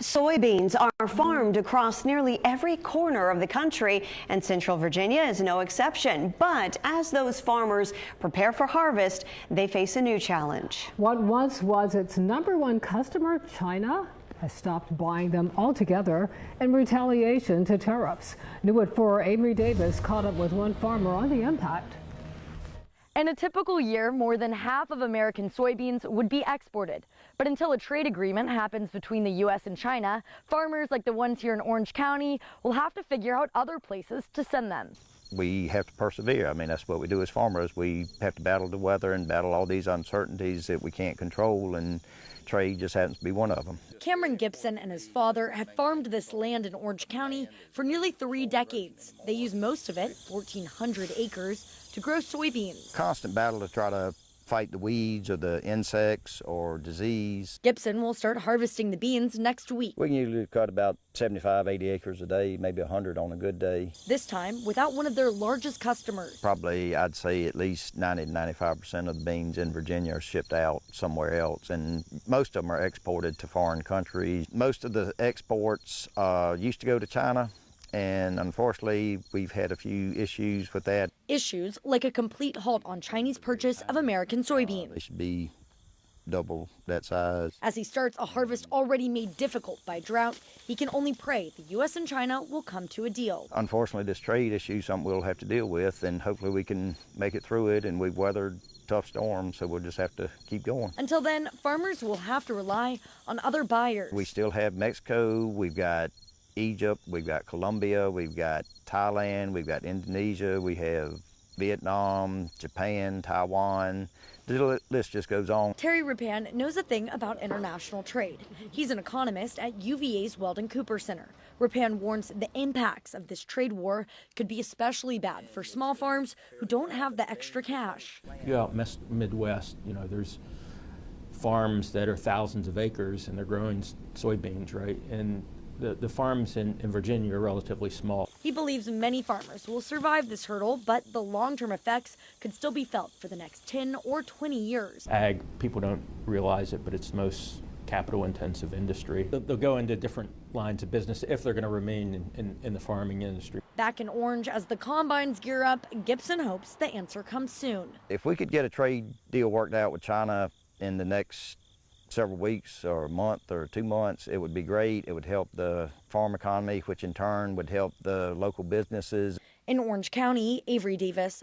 Soybeans are farmed across nearly every corner of the country, and Central Virginia is no exception. But as those farmers prepare for harvest, they face a new challenge. What once was its #1 customer, China, has stopped buying them altogether in retaliation to tariffs. New at 4, Avery Davis caught up with one farmer on the impact. In a typical year, more than half of American soybeans would be exported. But until a trade agreement happens between the U.S. and China, farmers like the ones here in Orange County will have to figure out other places to send them. We have to persevere. I mean, that's what we do as farmers. We have to battle the weather and battle all these uncertainties that we can't control, and trade just happens to be one of them. Cameron Gibson and his father have farmed this land in Orange County for nearly 3 decades. They use most of it, 1,400 acres, to grow soybeans. Constant battle to try to fight the weeds or the insects or disease. Gibson will start harvesting the beans next week. We can usually cut about 75, 80 acres a day, maybe 100 on a good day. This time without one of their largest customers. Probably, I'd say at least 90 to 95% of the beans in Virginia are shipped out somewhere else, and most of them are exported to foreign countries. Most of the exports used to go to China, and unfortunately, we've had a few issues with that. Issues like a complete halt on Chinese purchase of American soybeans. They should be double that size. As he starts a harvest already made difficult by drought, he can only pray the U.S. and China will come to a deal. Unfortunately, this trade issue is something we'll have to deal with, and hopefully we can make it through it, and we've weathered tough storms, so we'll just have to keep going. Until then, farmers will have to rely on other buyers. We still have Mexico, we've got Egypt, we've got Colombia, we've got Thailand, we've got Indonesia, we have Vietnam, Japan, Taiwan. The list just goes on. Terry Ripan knows a thing about international trade. He's an economist at UVA's Weldon Cooper Center. Ripan warns the impacts of this trade war could be especially bad for small farms who don't have the extra cash. You go out Midwest, there's farms that are thousands of acres and they're growing soybeans, right? And the farms in Virginia are relatively small. He believes many farmers will survive this hurdle, but the long-term effects could still be felt for the next 10 or 20 years. Ag, people don't realize it, but it's the most capital-intensive industry. They'll go into different lines of business if they're going to remain in the farming industry. Back in Orange, as the combines gear up, Gibson hopes the answer comes soon. If we could get a trade deal worked out with China in the next several weeks or a month or 2 months, it would be great. It would help the farm economy, which in turn would help the local businesses. In Orange County, Avery Davis.